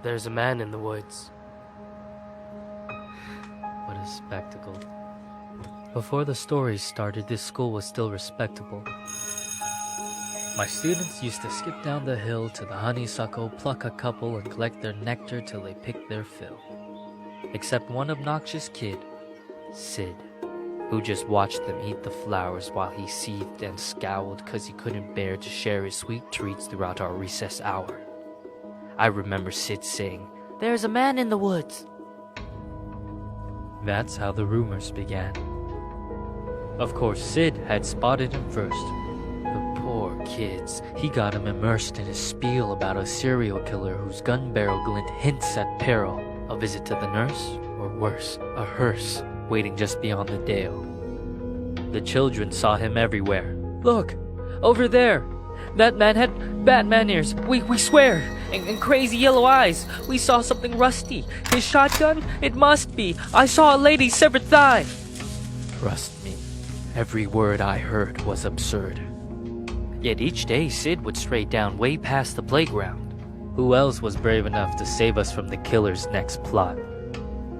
There's a man in the woods. What a spectacle. Before the story started, this school was still respectable. My students used to skip down the hill to the honeysuckle, pluck a couple, and collect their nectar till they picked their fill. Except one obnoxious kid, Sid, who just watched them eat the flowers while he seethed and scowled because he couldn't bear to share his sweet treats throughout our recess hour. I remember Sid saying, "There's a man in the woods." That's how the rumors began. Of course, Sid had spotted him first. The poor kids. He got him immersed in his spiel about a serial killer whose gun barrel glint hints at peril. A visit to the nurse, or worse, a hearse, waiting just beyond the dale. The children saw him everywhere. "Look, over there! That man had Batman ears, we swear, and crazy yellow eyes. We saw something rusty. His shotgun? It must be. I saw a lady's severed thigh." Trust me, every word I heard was absurd. Yet each day Sid would stray down way past the playground. Who else was brave enough to save us from the killer's next plot?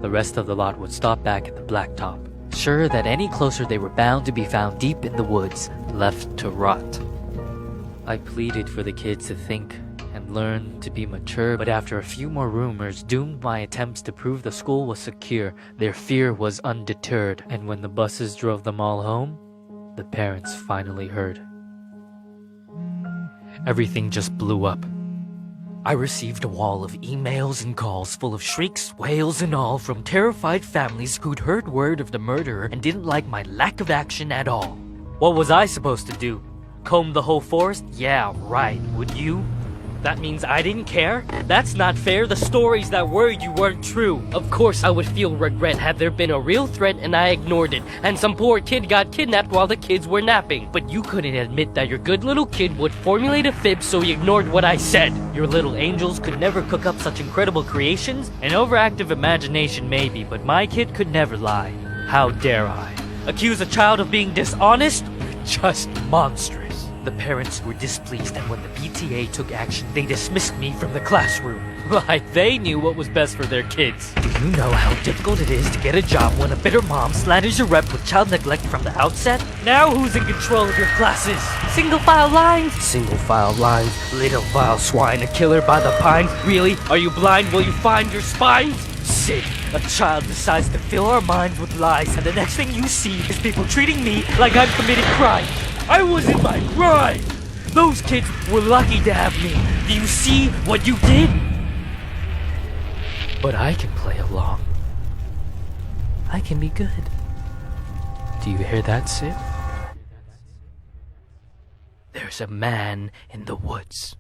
The rest of the lot would stop back at the blacktop, sure that any closer they were bound to be found deep in the woods, left to rot. I pleaded for the kids to think and learn to be mature, but after a few more rumors doomed my attempts to prove the school was secure, their fear was undeterred, and when the buses drove them all home, the parents finally heard. Everything just blew up. I received a wall of emails and calls full of shrieks, wails, and all from terrified families who'd heard word of the murderer and didn't like my lack of action at all. What was I supposed to do? Comb the whole forest? Yeah, right. Would you? That means I didn't care? That's not fair. The stories that worried you weren't true. Of course I would feel regret had there been a real threat and I ignored it, and some poor kid got kidnapped while the kids were napping. But you couldn't admit that your good little kid would formulate a fib, so he ignored what I said. Your little angels could never cook up such incredible creations. An overactive imagination maybe, but my kid could never lie. How dare I? Accuse a child of being dishonest? Just monstrous. The parents were displeased, and when the PTA took action, they dismissed me from the classroom. Like they knew what was best for their kids. Do you know how difficult it is to get a job when a bitter mom slanders your rep with child neglect from the outset? Now who's in control of your classes? Single file lines? Single file lines. Little vile swine, a killer by the pines. Really? Are you blind? Will you find your spines? Sid, a child decides to fill our minds with lies, and the next thing you see is people treating me like I'm committing crime. I was in my prime! Those kids were lucky to have me. Do you see what you did? But I can play along. I can be good. Do you hear that, Sid? There's a man in the woods.